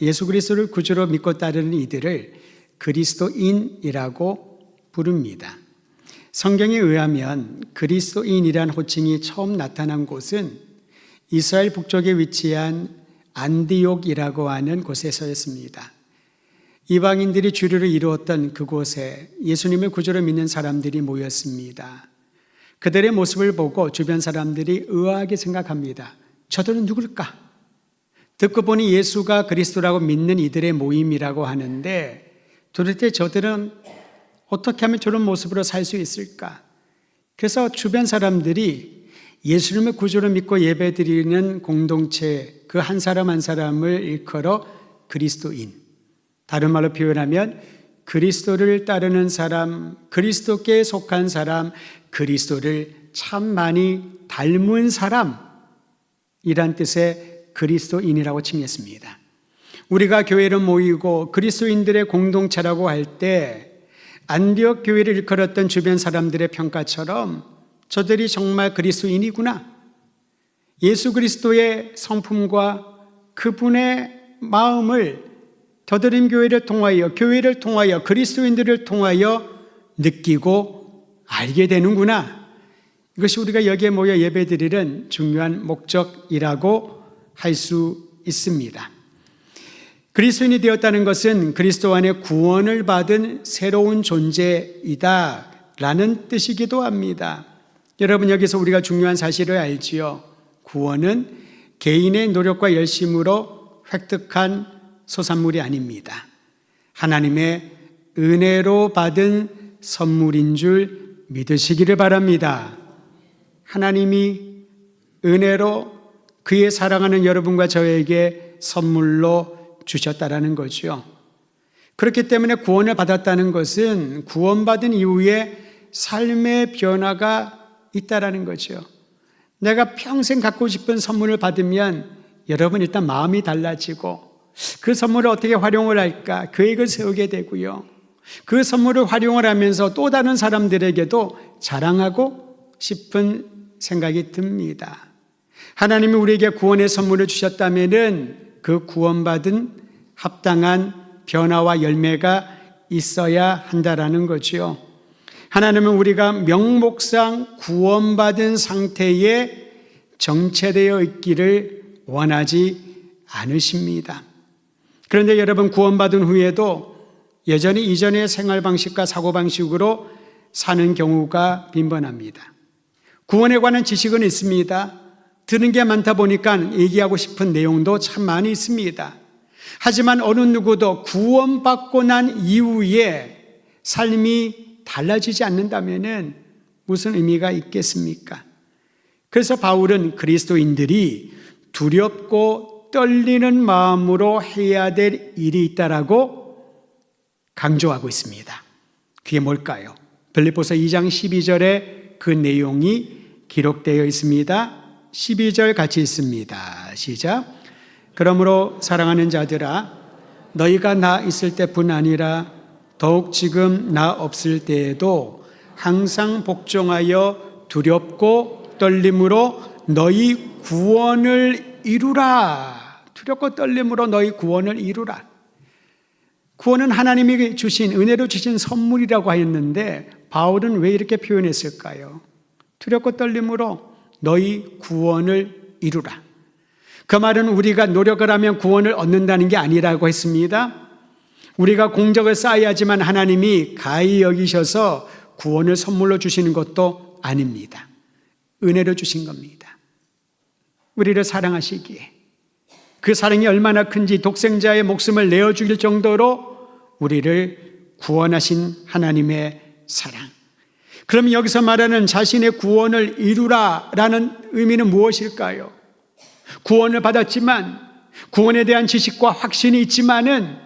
예수 그리스도를 구주로 믿고 따르는 이들을 그리스도인이라고 부릅니다. 성경에 의하면 그리스도인이란 호칭이 처음 나타난 곳은 이스라엘 북쪽에 위치한 안디옥이라고 하는 곳에서였습니다. 이방인들이 주류를 이루었던 그곳에 예수님을 구주로 믿는 사람들이 모였습니다. 그들의 모습을 보고 주변 사람들이 의아하게 생각합니다. 저들은 누굴까? 듣고 보니 예수가 그리스도라고 믿는 이들의 모임이라고 하는데 도대체 저들은 어떻게 하면 저런 모습으로 살 수 있을까? 그래서 주변 사람들이 예수님을 구주로 믿고 예배드리는 공동체 그 한 사람 한 사람을 일컬어 그리스도인, 다른 말로 표현하면 그리스도를 따르는 사람, 그리스도께 속한 사람, 그리스도를 참 많이 닮은 사람이란 뜻의 그리스도인이라고 칭했습니다. 우리가 교회를 모이고 그리스도인들의 공동체라고 할 때 안디옥 교회를 일컬었던 주변 사람들의 평가처럼 저들이 정말 그리스도인이구나, 예수 그리스도의 성품과 그분의 마음을 더드림 교회를 통하여, 교회를 통하여, 그리스도인들을 통하여 느끼고 알게 되는구나. 이것이 우리가 여기에 모여 예배드리는 중요한 목적이라고 할 수 있습니다. 그리스도인이 되었다는 것은 그리스도 안에 구원을 받은 새로운 존재이다 라는 뜻이기도 합니다. 여러분, 여기서 우리가 중요한 사실을 알지요. 구원은 개인의 노력과 열심으로 획득한 소산물이 아닙니다. 하나님의 은혜로 받은 선물인 줄 믿으시기를 바랍니다. 하나님이 은혜로 그의 사랑하는 여러분과 저에게 선물로 주셨다라는 거죠. 그렇기 때문에 구원을 받았다는 것은 구원받은 이후에 삶의 변화가 있다라는 거죠. 내가 평생 갖고 싶은 선물을 받으면 여러분 일단 마음이 달라지고 그 선물을 어떻게 활용을 할까 계획을 세우게 되고요. 그 선물을 활용을 하면서 또 다른 사람들에게도 자랑하고 싶은 생각이 듭니다. 하나님이 우리에게 구원의 선물을 주셨다면은 그 구원받은 합당한 변화와 열매가 있어야 한다라는 거죠. 하나님은 우리가 명목상 구원받은 상태에 정체되어 있기를 원하지 않으십니다. 그런데 여러분, 구원받은 후에도 여전히 이전의 생활 방식과 사고 방식으로 사는 경우가 빈번합니다. 구원에 관한 지식은 있습니다. 들은 게 많다 보니까 얘기하고 싶은 내용도 참 많이 있습니다. 하지만 어느 누구도 구원받고 난 이후에 삶이 달라지지 않는다면 무슨 의미가 있겠습니까? 그래서 바울은 그리스도인들이 두렵고 떨리는 마음으로 해야 될 일이 있다라고 강조하고 있습니다. 그게 뭘까요? 빌립보서 2장 12절에 그 내용이 기록되어 있습니다. 12절 같이 있습니다. 시작. 그러므로 사랑하는 자들아, 너희가 나 있을 때뿐 아니라 더욱 지금 나 없을 때에도 항상 복종하여 두렵고 떨림으로 너희 구원을 이루라. 두렵고 떨림으로 너희 구원을 이루라. 구원은 하나님이 주신, 은혜로 주신 선물이라고 하였는데 바울은 왜 이렇게 표현했을까요? 두렵고 떨림으로 너희 구원을 이루라. 그 말은 우리가 노력을 하면 구원을 얻는다는 게 아니라고 했습니다. 우리가 공적을 쌓아야지만 하나님이 가히 여기셔서 구원을 선물로 주시는 것도 아닙니다. 은혜로 주신 겁니다. 우리를 사랑하시기에 그 사랑이 얼마나 큰지 독생자의 목숨을 내어주길 정도로 우리를 구원하신 하나님의 사랑. 그럼 여기서 말하는 자신의 구원을 이루라라는 의미는 무엇일까요? 구원을 받았지만 구원에 대한 지식과 확신이 있지만은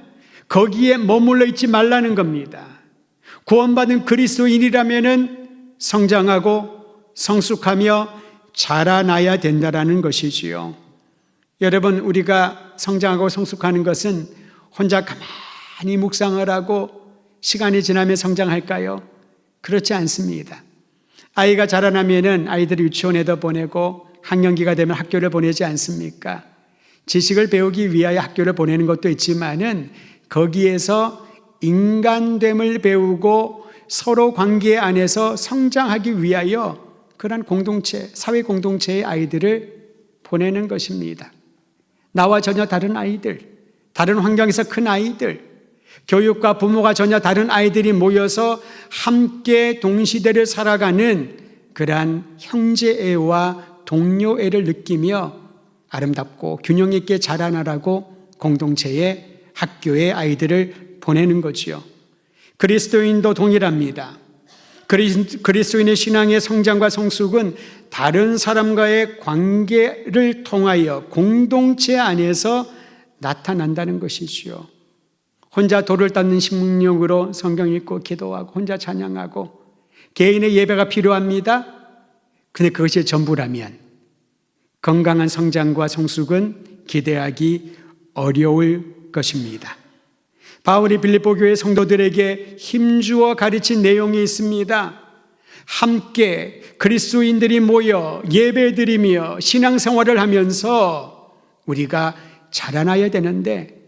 거기에 머물러 있지 말라는 겁니다. 구원받은 그리스도인이라면은 성장하고 성숙하며 자라나야 된다라는 것이지요. 여러분, 우리가 성장하고 성숙하는 것은 혼자 가만히 묵상을 하고 시간이 지나면 성장할까요? 그렇지 않습니다. 아이가 자라나면은 아이들을 유치원에도 보내고 학년기가 되면 학교를 보내지 않습니까? 지식을 배우기 위하여 학교를 보내는 것도 있지만은 거기에서 인간됨을 배우고 서로 관계 안에서 성장하기 위하여 그런 공동체, 사회 공동체의 아이들을 보내는 것입니다. 나와 전혀 다른 아이들, 다른 환경에서 큰 아이들, 교육과 부모가 전혀 다른 아이들이 모여서 함께 동시대를 살아가는 그러한 형제애와 동료애를 느끼며 아름답고 균형 있게 자라나라고 공동체의 학교의 아이들을 보내는 거지요. 그리스도인도 동일합니다. 그리스도인의 신앙의 성장과 성숙은 다른 사람과의 관계를 통하여 공동체 안에서 나타난다는 것이지요. 혼자 돌을 닦는 심령으로 성경 읽고 기도하고 혼자 찬양하고 개인의 예배가 필요합니다. 근데 그것이 전부라면 건강한 성장과 성숙은 기대하기 어려울 것입니다. 바울이 빌립보 교회 성도들에게 힘주어 가르친 내용이 있습니다. 함께 그리스도인들이 모여 예배드리며 신앙생활을 하면서 우리가 자라나야 되는데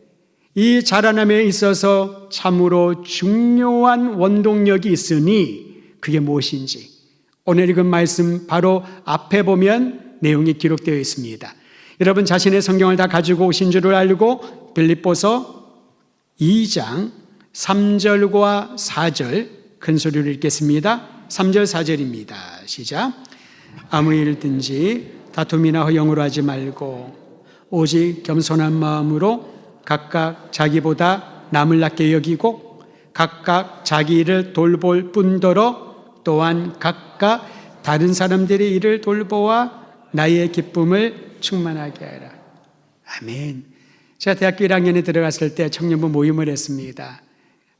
이 자라남에 있어서 참으로 중요한 원동력이 있으니 그게 무엇인지 오늘 읽은 말씀 바로 앞에 보면 내용이 기록되어 있습니다. 여러분 자신의 성경을 다 가지고 오신 줄을 알고 빌립보서 2장 3절과 4절 큰 소리로 읽겠습니다. 3절 4절입니다. 시작. 아무 일든지 다툼이나 허영으로 하지 말고 오직 겸손한 마음으로 각각 자기보다 남을 낮게 여기고 각각 자기 일을 돌볼 뿐더러 또한 각각 다른 사람들의 일을 돌보아 나의 기쁨을 충만하게 하라. 아멘. 제가 대학교 1학년에 들어갔을 때 청년부 모임을 했습니다.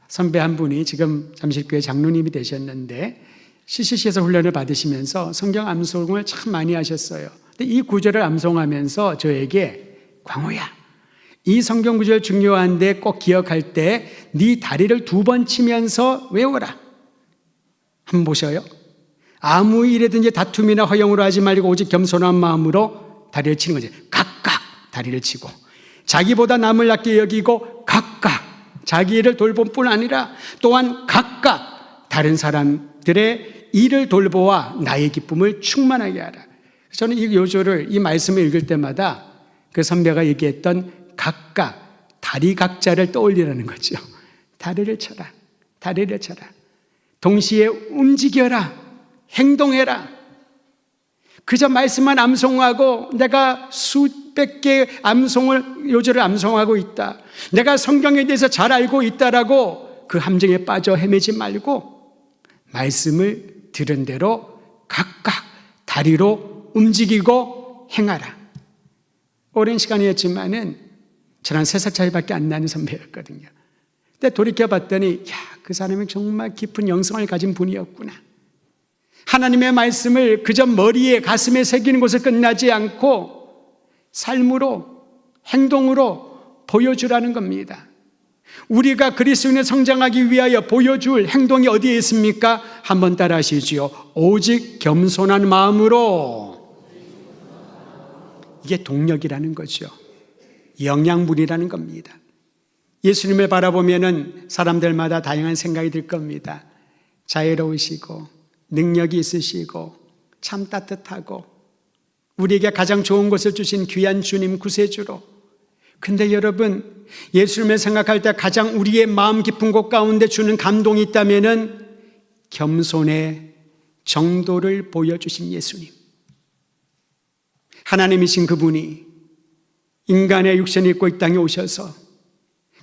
선배 한 분이 지금 잠실교회 장로님이 되셨는데 CCC에서 훈련을 받으시면서 성경 암송을 참 많이 하셨어요. 근데 이 구절을 암송하면서 저에게 광호야, 이 성경 구절 중요한데 꼭 기억할 때 네 다리를 2번 치면서 외워라. 한번 보셔요. 아무 일이든지 다툼이나 허영으로 하지 말고 오직 겸손한 마음으로 다리를 치는 거죠. 각각 다리를 치고 자기보다 남을 낮게 여기고 각각 자기 일을 돌볼 뿐 아니라 또한 각각 다른 사람들의 일을 돌보아 나의 기쁨을 충만하게 하라. 저는 이 요조를 이 말씀을 읽을 때마다 그 선배가 얘기했던 각각 다리 각자를 떠올리라는 거죠. 다리를 쳐라. 다리를 쳐라. 동시에 움직여라. 행동해라. 그저 말씀만 암송하고 내가 수백 개의 요절을 암송하고 있다. 내가 성경에 대해서 잘 알고 있다라고 그 함정에 빠져 헤매지 말고 말씀을 들은 대로 각각 다리로 움직이고 행하라. 오랜 시간이었지만은 저랑 3살 차이밖에 안 나는 선배였거든요. 근데 돌이켜봤더니 그 사람이 정말 깊은 영성을 가진 분이었구나. 하나님의 말씀을 그저 머리에 가슴에 새기는 것을 끝나지 않고 삶으로 행동으로 보여주라는 겁니다. 우리가 그리스도인을 성장하기 위하여 보여줄 행동이 어디에 있습니까? 한번 따라 하시지요. 오직 겸손한 마음으로. 이게 동력이라는 거죠. 영양분이라는 겁니다. 예수님을 바라보면은 사람들마다 다양한 생각이 들 겁니다. 자애로우시고 능력이 있으시고 참 따뜻하고 우리에게 가장 좋은 것을 주신 귀한 주님 구세주로. 근데 여러분 예수님을 생각할 때 가장 우리의 마음 깊은 곳 가운데 주는 감동이 있다면은 겸손의 정도를 보여주신 예수님. 하나님이신 그분이 인간의 육신을 입고 이 땅에 오셔서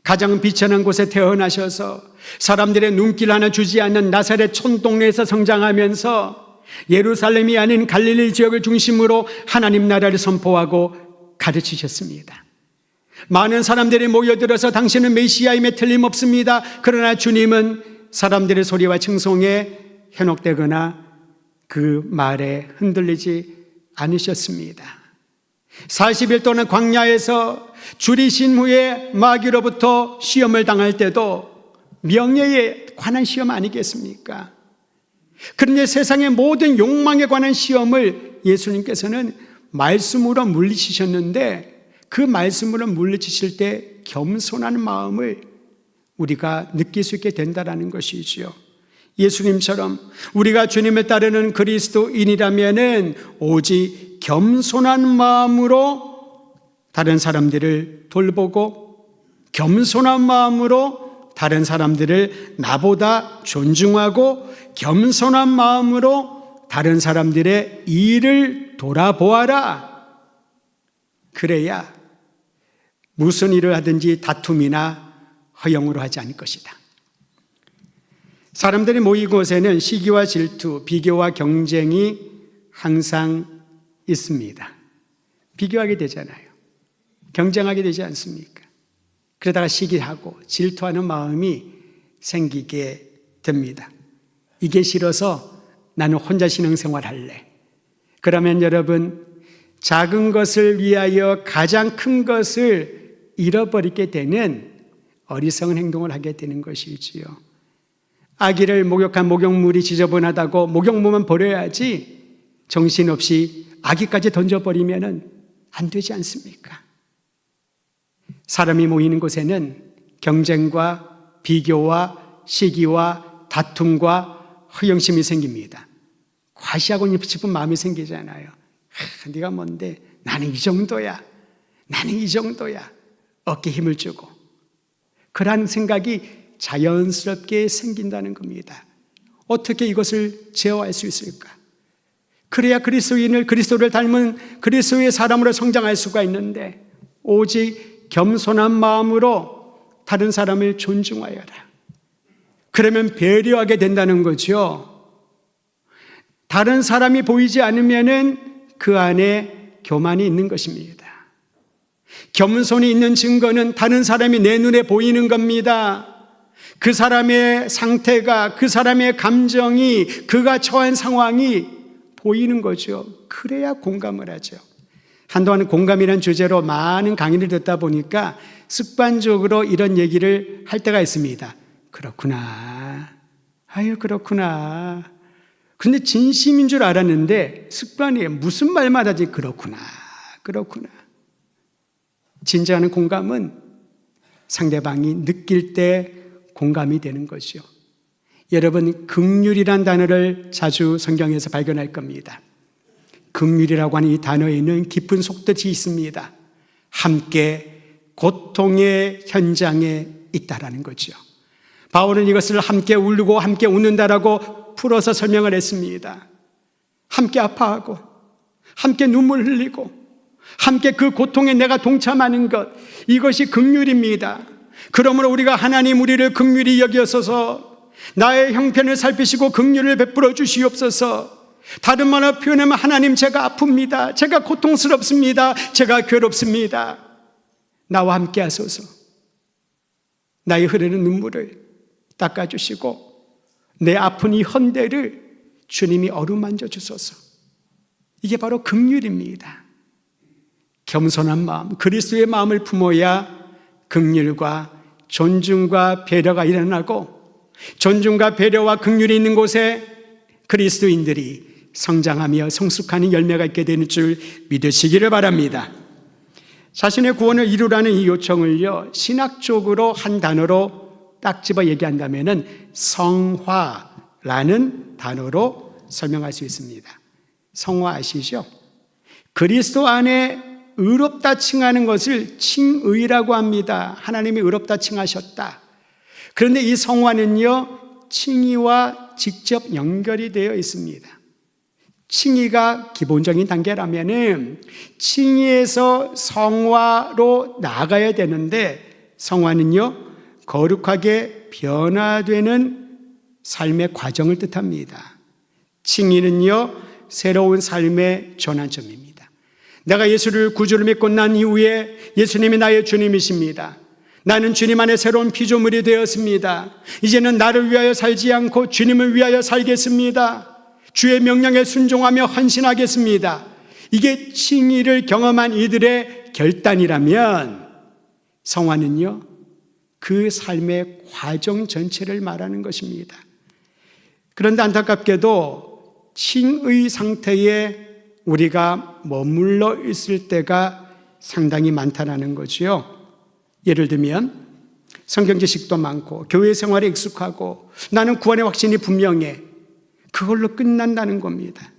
가장 비천한 곳에 태어나셔서 사람들의 눈길 하나 주지 않는 나사렛 촌동네에서 성장하면서 예루살렘이 아닌 갈릴리 지역을 중심으로 하나님 나라를 선포하고 가르치셨습니다. 많은 사람들이 모여들어서 당신은 메시아임에 틀림없습니다. 그러나 주님은 사람들의 소리와 칭송에 현혹되거나 그 말에 흔들리지 않으셨습니다. 40일 동안 광야에서 줄이신 후에 마귀로부터 시험을 당할 때도 명예에 관한 시험 아니겠습니까? 그런데 세상의 모든 욕망에 관한 시험을 예수님께서는 말씀으로 물리치셨는데 그 말씀으로 물리치실 때 겸손한 마음을 우리가 느낄 수 있게 된다는 것이지요. 예수님처럼 우리가 주님을 따르는 그리스도인이라면은 오직 겸손한 마음으로 다른 사람들을 돌보고 겸손한 마음으로 다른 사람들을 나보다 존중하고 겸손한 마음으로 다른 사람들의 일을 돌아보아라. 그래야 무슨 일을 하든지 다툼이나 허영으로 하지 않을 것이다. 사람들이 모인 곳에는 시기와 질투, 비교와 경쟁이 항상 있습니다. 비교하게 되잖아요. 경쟁하게 되지 않습니까? 그러다가 시기하고 질투하는 마음이 생기게 됩니다. 이게 싫어서 나는 혼자 신앙생활 할래. 그러면 여러분, 작은 것을 위하여 가장 큰 것을 잃어버리게 되는 어리석은 행동을 하게 되는 것이지요. 아기를 목욕한 목욕물이 지저분하다고 목욕물만 버려야지 정신없이 아기까지 던져버리면 안 되지 않습니까? 사람이 모이는 곳에는 경쟁과 비교와 시기와 다툼과 허영심이 생깁니다. 과시하고 싶은 마음이 생기잖아요. 네가 뭔데? 나는 이 정도야. 나는 이 정도야. 어깨에 힘을 주고. 그러한 생각이 자연스럽게 생긴다는 겁니다. 어떻게 이것을 제어할 수 있을까? 그래야 그리스도를 닮은 그리스도의 사람으로 성장할 수가 있는데 오직 겸손한 마음으로 다른 사람을 존중하여라. 그러면 배려하게 된다는 거죠. 다른 사람이 보이지 않으면은 그 안에 교만이 있는 것입니다. 겸손이 있는 증거는 다른 사람이 내 눈에 보이는 겁니다. 그 사람의 상태가, 그 사람의 감정이, 그가 처한 상황이 보이는 거죠. 그래야 공감을 하죠. 한동안 공감이라는 주제로 많은 강의를 듣다 보니까 습관적으로 이런 얘기를 할 때가 있습니다. 그렇구나. 아유, 그렇구나. 근데 진심인 줄 알았는데 습관이에요. 무슨 말만 하지? 그렇구나. 그렇구나. 진정한 공감은 상대방이 느낄 때 공감이 되는 거죠. 여러분, 긍휼이란 단어를 자주 성경에서 발견할 겁니다. 긍휼이라고 하는 이 단어에는 깊은 속뜻이 있습니다. 함께 고통의 현장에 있다라는 거죠. 바울은 이것을 함께 울고 함께 웃는다라고 풀어서 설명을 했습니다. 함께 아파하고 함께 눈물 흘리고 함께 그 고통에 내가 동참하는 것, 이것이 긍휼입니다. 그러므로 우리가 하나님 우리를 긍휼히 여기소서, 나의 형편을 살피시고 긍휼을 베풀어 주시옵소서. 다른 말로 표현하면 하나님, 제가 아픕니다. 제가 고통스럽습니다. 제가 괴롭습니다. 나와 함께 하소서. 나의 흐르는 눈물을 닦아주시고 내 아픈 이 헌대를 주님이 어루만져 주소서. 이게 바로 긍휼입니다. 겸손한 마음, 그리스도의 마음을 품어야 긍휼과 존중과 배려가 일어나고, 존중과 배려와 긍휼이 있는 곳에 그리스도인들이 성장하며 성숙하는 열매가 있게 되는 줄 믿으시기를 바랍니다. 자신의 구원을 이루라는 이 요청을요, 신학적으로 한 단어로 딱 집어 얘기한다면은 성화라는 단어로 설명할 수 있습니다. 성화 아시죠? 그리스도 안에 의롭다 칭하는 것을 칭의라고 합니다. 하나님이 의롭다 칭하셨다. 그런데 이 성화는요, 칭의와 직접 연결이 되어 있습니다. 칭의가 기본적인 단계라면은 칭의에서 성화로 나아가야 되는데, 성화는요, 거룩하게 변화되는 삶의 과정을 뜻합니다. 칭의는요, 새로운 삶의 전환점입니다. 내가 예수를 구주로 믿고 난 이후에 예수님이 나의 주님이십니다. 나는 주님 안에 새로운 피조물이 되었습니다. 이제는 나를 위하여 살지 않고 주님을 위하여 살겠습니다. 주의 명령에 순종하며 헌신하겠습니다. 이게 칭의를 경험한 이들의 결단이라면, 성화는요, 그 삶의 과정 전체를 말하는 것입니다. 그런데 안타깝게도 칭의 상태에 우리가 머물러 있을 때가 상당히 많다라는 거죠. 예를 들면 성경 지식도 많고 교회 생활에 익숙하고 나는 구원의 확신이 분명해. 그걸로 끝난다는 겁니다.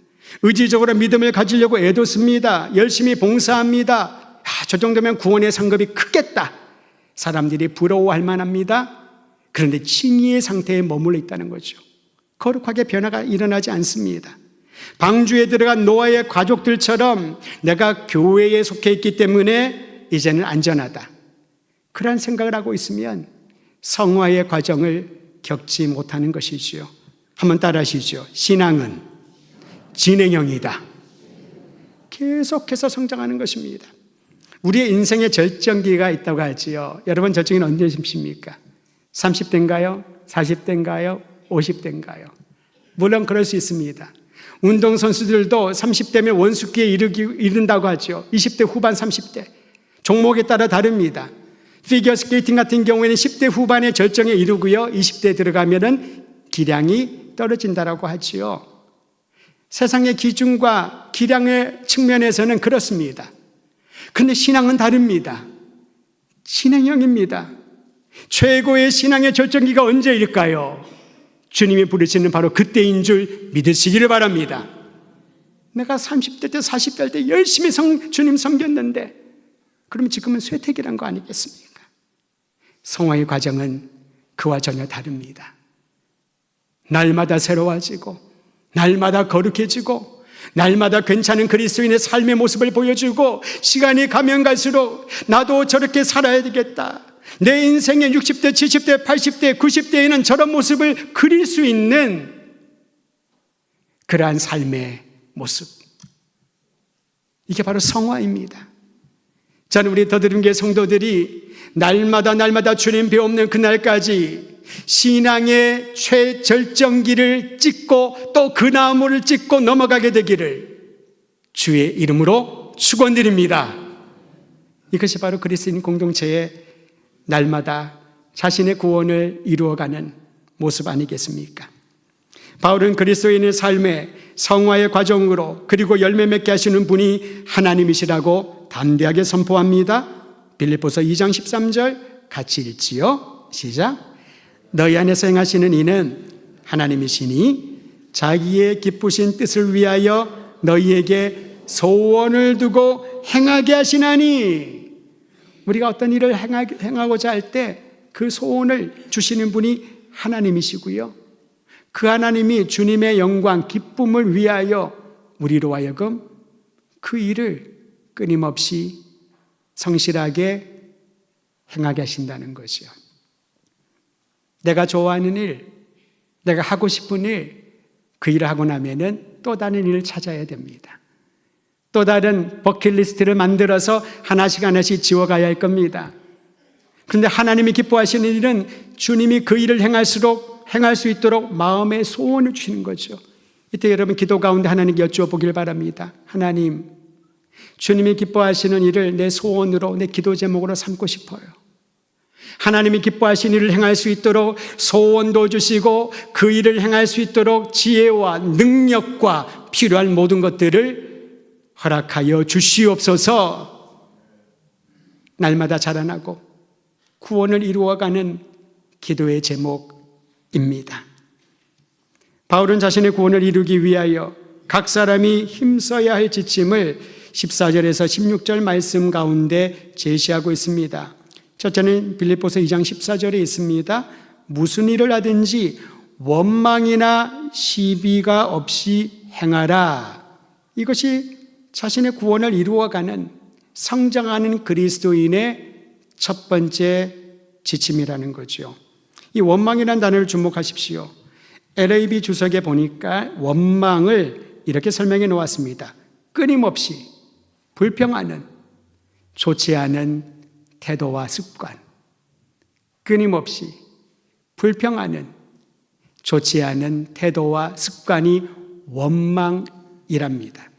의지적으로 믿음을 가지려고 애도습니다. 열심히 봉사합니다. 저 정도면 구원의 상급이 크겠다. 사람들이 부러워할 만합니다. 그런데 칭의의 상태에 머물러 있다는 거죠. 거룩하게 변화가 일어나지 않습니다. 방주에 들어간 노아의 가족들처럼 내가 교회에 속해 있기 때문에 이제는 안전하다. 그런 생각을 하고 있으면 성화의 과정을 겪지 못하는 것이지요. 한번 따라하시죠. 신앙은 진행형이다. 계속해서 성장하는 것입니다. 우리의 인생의 절정기가 있다고 하지요. 여러분 절정기는 언제십니까? 30대인가요? 40대인가요? 50대인가요? 물론 그럴 수 있습니다. 운동선수들도 30대면 원숙기에 이른다고 하죠. 20대 후반, 30대. 종목에 따라 다릅니다. 피겨스케이팅 같은 경우에는 10대 후반에 절정에 이르고요. 20대에 들어가면은 기량이 떨어진다라고 하지요. 세상의 기준과 기량의 측면에서는 그렇습니다. 그런데 신앙은 다릅니다. 진행형입니다. 최고의 신앙의 절정기가 언제일까요? 주님이 부르시는 바로 그때인 줄 믿으시기를 바랍니다. 내가 30대 때 40대 때 열심히 주님 섬겼는데 그러면 지금은 쇠퇴기란 거 아니겠습니까? 성화의 과정은 그와 전혀 다릅니다. 날마다 새로워지고 날마다 거룩해지고 날마다 괜찮은 그리스도인의 삶의 모습을 보여주고 시간이 가면 갈수록 나도 저렇게 살아야 되겠다. 내 인생의 60대, 70대, 80대, 90대에는 저런 모습을 그릴 수 있는 그러한 삶의 모습. 이게 바로 성화입니다. 저는 우리 더드림교회 성도들이 날마다 주님 배우는 그날까지 신앙의 최절정기를 찍고 또 그 나무를 찍고 넘어가게 되기를 주의 이름으로 축원드립니다. 이것이 바로 그리스도인 공동체의 날마다 자신의 구원을 이루어가는 모습 아니겠습니까? 바울은 그리스도인의 삶의 성화의 과정으로 그리고 열매 맺게 하시는 분이 하나님이시라고 담대하게 선포합니다. 빌립보서 2장 13절 같이 읽지요. 시작. 너희 안에서 행하시는 이는 하나님이시니 자기의 기쁘신 뜻을 위하여 너희에게 소원을 두고 행하게 하시나니. 우리가 어떤 일을 행하고자 할 때 그 소원을 주시는 분이 하나님이시고요. 그 하나님이 주님의 영광, 기쁨을 위하여 우리로 하여금 그 일을 끊임없이 성실하게 행하게 하신다는 것이요. 내가 좋아하는 일, 내가 하고 싶은 일, 그 일을 하고 나면은 또 다른 일을 찾아야 됩니다. 또 다른 버킷리스트를 만들어서 하나씩 지워가야 할 겁니다. 그런데 하나님이 기뻐하시는 일은 주님이 그 일을 행할 수 있도록 마음의 소원을 주시는 거죠. 이때 여러분 기도 가운데 하나님께 여쭈어보길 바랍니다. 하나님, 주님이 기뻐하시는 일을 내 소원으로, 내 기도 제목으로 삼고 싶어요. 하나님이 기뻐하시는 일을 행할 수 있도록 소원도 주시고 그 일을 행할 수 있도록 지혜와 능력과 필요한 모든 것들을 허락하여 주시옵소서. 날마다 자라나고 구원을 이루어가는 기도의 제목입니다. 바울은 자신의 구원을 이루기 위하여 각 사람이 힘써야 할 지침을 14절에서 16절 말씀 가운데 제시하고 있습니다. 첫째는 빌립보서 2장 14절에 있습니다. 무슨 일을 하든지 원망이나 시비가 없이 행하라. 이것이 자신의 구원을 이루어가는 성장하는 그리스도인의 첫 번째 지침이라는 거죠. 이 원망이라는 단어를 주목하십시오. LAB 주석에 보니까 원망을 이렇게 설명해 놓았습니다. 끊임없이 불평하는, 좋지 않은 태도와 습관. 끊임없이 불평하는, 좋지 않은 태도와 습관이 원망이랍니다.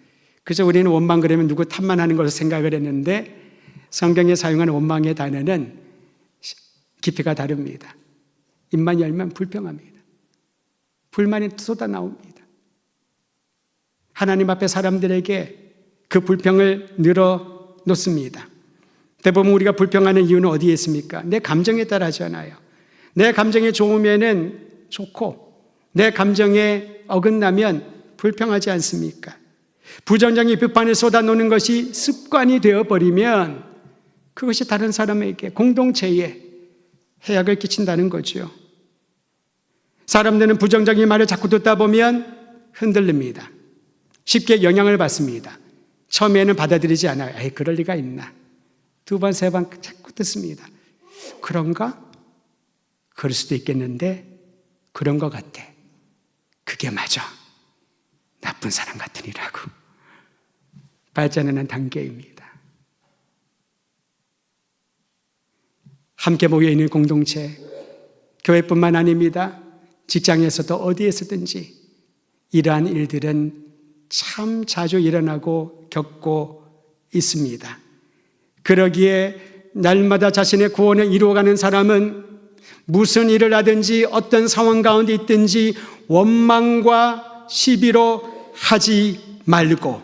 그래서 우리는 원망 그러면 누구 탓만하는 것으로 생각을 했는데 성경에 사용하는 원망의 단어는 깊이가 다릅니다. 입만 열면 불평합니다. 불만이 쏟아 나옵니다. 하나님 앞에 사람들에게 그 불평을 늘어놓습니다. 대부분 우리가 불평하는 이유는 어디에 있습니까? 내 감정에 따라 하잖아요. 내 감정이 좋으면 좋고 내 감정에 어긋나면 불평하지 않습니까? 부정적인 비판을 쏟아놓는 것이 습관이 되어버리면 그것이 다른 사람에게, 공동체에 해악을 끼친다는 거죠. 사람들은 부정적인 말을 자꾸 듣다 보면 흔들립니다. 쉽게 영향을 받습니다. 처음에는 받아들이지 않아요. 에이, 그럴 리가 있나. 두 번, 세 번 자꾸 듣습니다. 그런가? 그럴 수도 있겠는데 그런 것 같아. 그게 맞아. 나쁜 사람 같으니라고. 발전하는 단계입니다. 함께 모여있는 공동체, 교회뿐만 아닙니다. 직장에서도 어디에서든지 이러한 일들은 참 자주 일어나고 겪고 있습니다. 그러기에 날마다 자신의 구원을 이루어가는 사람은 무슨 일을 하든지 어떤 상황 가운데 있든지 원망과 시비로 하지 말고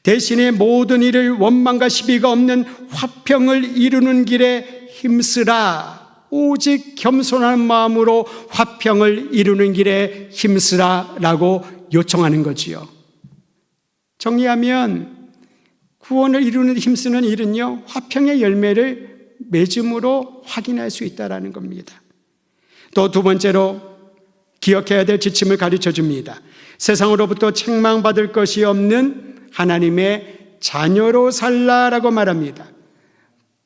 대신에 모든 일을 원망과 시비가 없는 화평을 이루는 길에 힘쓰라. 오직 겸손한 마음으로 화평을 이루는 길에 힘쓰라라고 요청하는 거지요. 정리하면 구원을 이루는 데 힘쓰는 일은요, 화평의 열매를 맺음으로 확인할 수 있다는 겁니다. 또 두 번째로 기억해야 될 지침을 가르쳐 줍니다. 세상으로부터 책망받을 것이 없는 하나님의 자녀로 살라라고 말합니다.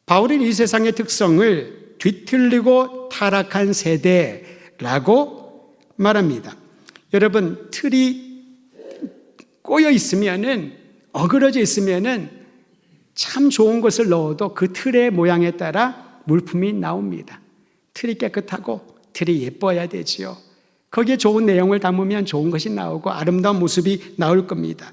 바울은 이 세상의 특성을 뒤틀리고 타락한 세대라고 말합니다. 여러분, 틀이 꼬여 있으면은, 어그러져 있으면은 참 좋은 것을 넣어도 그 틀의 모양에 따라 물품이 나옵니다. 틀이 깨끗하고 틀이 예뻐야 되지요. 거기에 좋은 내용을 담으면 좋은 것이 나오고 아름다운 모습이 나올 겁니다.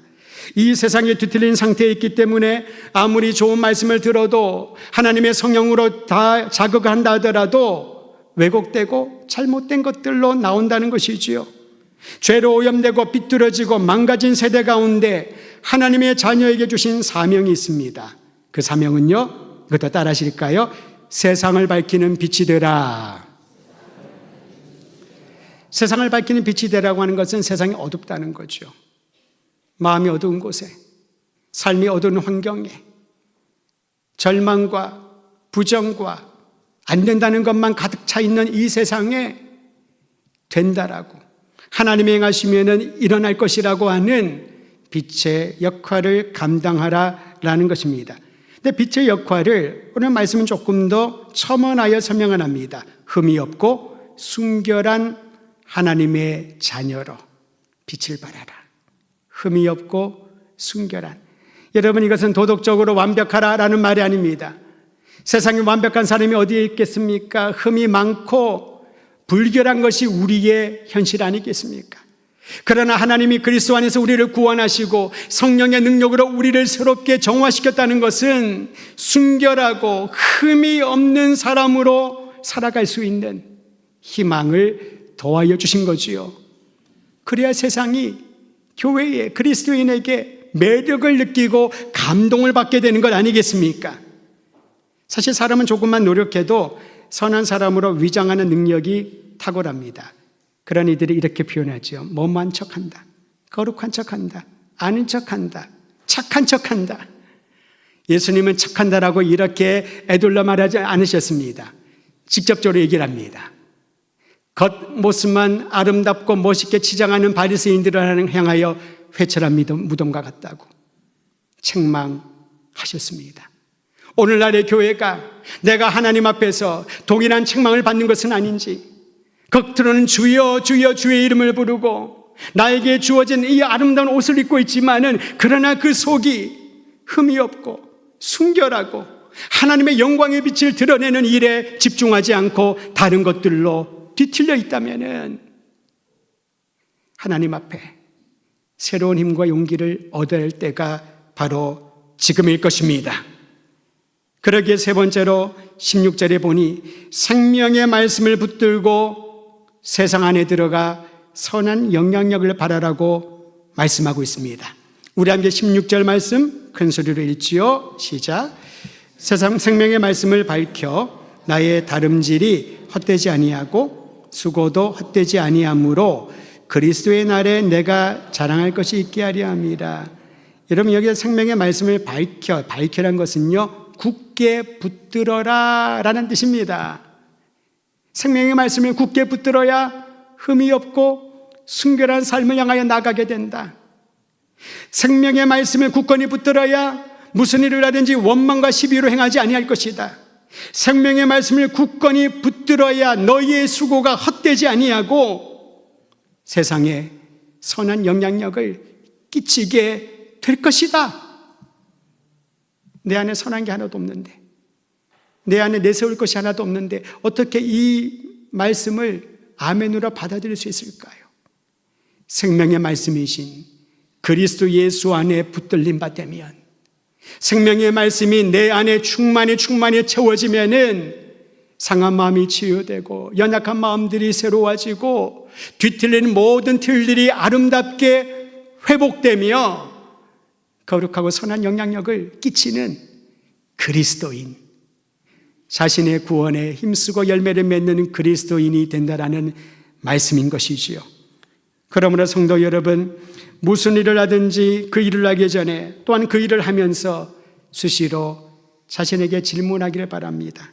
이 세상에 뒤틀린 상태에 있기 때문에 아무리 좋은 말씀을 들어도 하나님의 성령으로 다 자극한다 하더라도 왜곡되고 잘못된 것들로 나온다는 것이지요. 죄로 오염되고 삐뚤어지고 망가진 세대 가운데 하나님의 자녀에게 주신 사명이 있습니다. 그 사명은요, 그것도 따라 하실까요? 세상을 밝히는 빛이 되라. 세상을 밝히는 빛이 되라고 하는 것은 세상이 어둡다는 거죠. 마음이 어두운 곳에, 삶이 어두운 환경에, 절망과 부정과 안 된다는 것만 가득 차 있는 이 세상에 된다라고, 하나님이 행하시면은 일어날 것이라고 하는 빛의 역할을 감당하라라는 것입니다. 근데 빛의 역할을 오늘 말씀은 조금 더 첨언하여 설명을 합니다. 흠이 없고 순결한 하나님의 자녀로 빛을 발하라. 흠이 없고 순결한. 여러분, 이것은 도덕적으로 완벽하라라는 말이 아닙니다. 세상에 완벽한 사람이 어디에 있겠습니까? 흠이 많고 불결한 것이 우리의 현실 아니겠습니까? 그러나 하나님이 그리스도 안에서 우리를 구원하시고 성령의 능력으로 우리를 새롭게 정화시켰다는 것은 순결하고 흠이 없는 사람으로 살아갈 수 있는 희망을 더하여 주신 거지요. 그래야 세상이 교회에, 그리스도인에게 매력을 느끼고 감동을 받게 되는 것 아니겠습니까? 사실 사람은 조금만 노력해도 선한 사람으로 위장하는 능력이 탁월합니다. 그런 이들이 이렇게 표현하죠. 뭐만 척한다, 거룩한 척한다, 아는 척한다, 착한 척한다. 예수님은 척한다라고 이렇게 애둘러 말하지 않으셨습니다. 직접적으로 얘기를 합니다. 겉모습만 아름답고 멋있게 치장하는 바리새인들을 향하여 회철한 무덤과 같다고 책망하셨습니다. 오늘날의 교회가 내가 하나님 앞에서 동일한 책망을 받는 것은 아닌지, 겉으로는 주여 주여 주의 이름을 부르고 나에게 주어진 이 아름다운 옷을 입고 있지만은 그러나 그 속이 흠이 없고 순결하고 하나님의 영광의 빛을 드러내는 일에 집중하지 않고 다른 것들로 뒤틀려 있다면은 하나님 앞에 새로운 힘과 용기를 얻어야 할 때가 바로 지금일 것입니다. 그러기에 세 번째로 16절에 보니 생명의 말씀을 붙들고 세상 안에 들어가 선한 영향력을 발하라고 말씀하고 있습니다. 우리 함께 16절 말씀 큰 소리로 읽지요. 시작. 세상 생명의 말씀을 밝혀 나의 다름질이 헛되지 아니하고 수고도 헛되지 아니하므로 그리스도의 날에 내가 자랑할 것이 있게 하려 함이라. 여러분, 여기서 생명의 말씀을 밝혀란 것은요, 굳게 붙들어라 라는 뜻입니다. 생명의 말씀을 굳게 붙들어야 흠이 없고 순결한 삶을 향하여 나가게 된다. 생명의 말씀을 굳건히 붙들어야 무슨 일을 하든지 원망과 시비로 행하지 아니할 것이다. 생명의 말씀을 굳건히 붙들어야 너희의 수고가 헛되지 아니하고 세상에 선한 영향력을 끼치게 될 것이다. 내 안에 선한 게 하나도 없는데, 내 안에 내세울 것이 하나도 없는데 어떻게 이 말씀을 아멘으로 받아들일 수 있을까요? 생명의 말씀이신 그리스도 예수 안에 붙들림 받되면, 생명의 말씀이 내 안에 충만히 채워지면은 상한 마음이 치유되고 연약한 마음들이 새로워지고 뒤틀리는 모든 틀들이 아름답게 회복되며 거룩하고 선한 영향력을 끼치는 그리스도인, 자신의 구원에 힘쓰고 열매를 맺는 그리스도인이 된다라는 말씀인 것이지요. 그러므로 성도 여러분, 무슨 일을 하든지 그 일을 하기 전에 또한 그 일을 하면서 수시로 자신에게 질문하기를 바랍니다.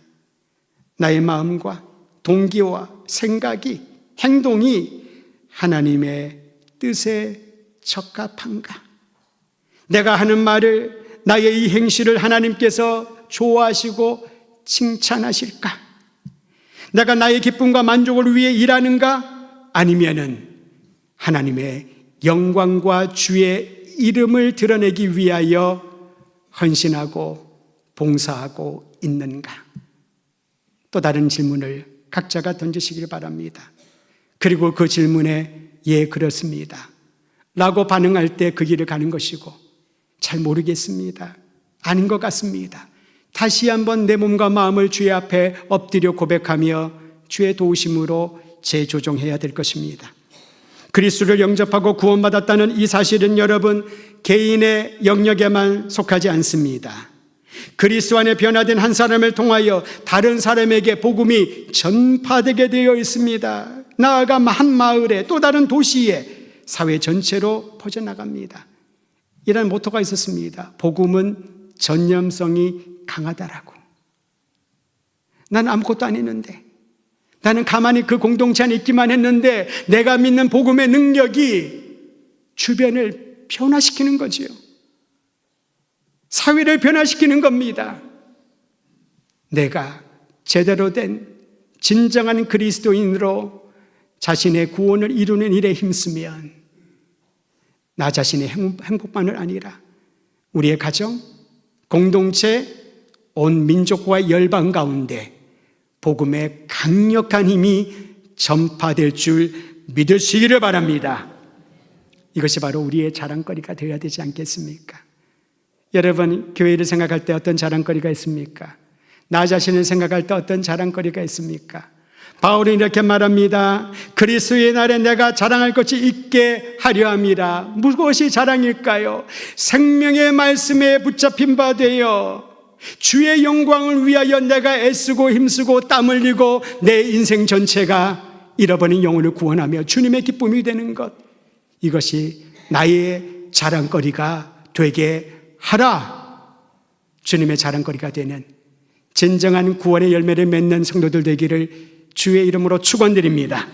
나의 마음과 동기와 생각이, 행동이 하나님의 뜻에 적합한가? 내가 하는 말을, 나의 이 행실을 하나님께서 좋아하시고 칭찬하실까? 내가 나의 기쁨과 만족을 위해 일하는가? 아니면은 하나님의 영광과 주의 이름을 드러내기 위하여 헌신하고 봉사하고 있는가? 또 다른 질문을 각자가 던지시길 바랍니다. 그리고 그 질문에 예, 그렇습니다 라고 반응할 때 그 길을 가는 것이고, 잘 모르겠습니다, 아닌 것 같습니다, 다시 한번 내 몸과 마음을 주의 앞에 엎드려 고백하며 주의 도우심으로 재조정해야 될 것입니다. 그리스도를 영접하고 구원받았다는 이 사실은 여러분, 개인의 영역에만 속하지 않습니다. 그리스도 안에 변화된 한 사람을 통하여 다른 사람에게 복음이 전파되게 되어 있습니다. 나아가 한 마을에, 또 다른 도시에, 사회 전체로 퍼져나갑니다. 이런 모토가 있었습니다. 복음은 전염성이 강하다라고. 나는 아무것도 안 했는데, 나는 가만히 그 공동체 안에 있기만 했는데 내가 믿는 복음의 능력이 주변을 변화시키는 거지요. 사회를 변화시키는 겁니다. 내가 제대로 된 진정한 그리스도인으로 자신의 구원을 이루는 일에 힘쓰면 나 자신의 행복만을 아니라 우리의 가정, 공동체, 온 민족과 열방 가운데 복음의 강력한 힘이 전파될 줄 믿으시기를 바랍니다. 이것이 바로 우리의 자랑거리가 되어야 되지 않겠습니까? 여러분, 교회를 생각할 때 어떤 자랑거리가 있습니까? 나 자신을 생각할 때 어떤 자랑거리가 있습니까? 바울은 이렇게 말합니다. 그리스도의 날에 내가 자랑할 것이 있게 하려 함이라. 무엇이 자랑일까요? 생명의 말씀에 붙잡힌 바 되어 주의 영광을 위하여 내가 애쓰고 힘쓰고 땀 흘리고 내 인생 전체가 잃어버린 영혼을 구원하며 주님의 기쁨이 되는 것, 이것이 나의 자랑거리가 되게 하라. 주님의 자랑거리가 되는 진정한 구원의 열매를 맺는 성도들 되기를 주의 이름으로 축원드립니다.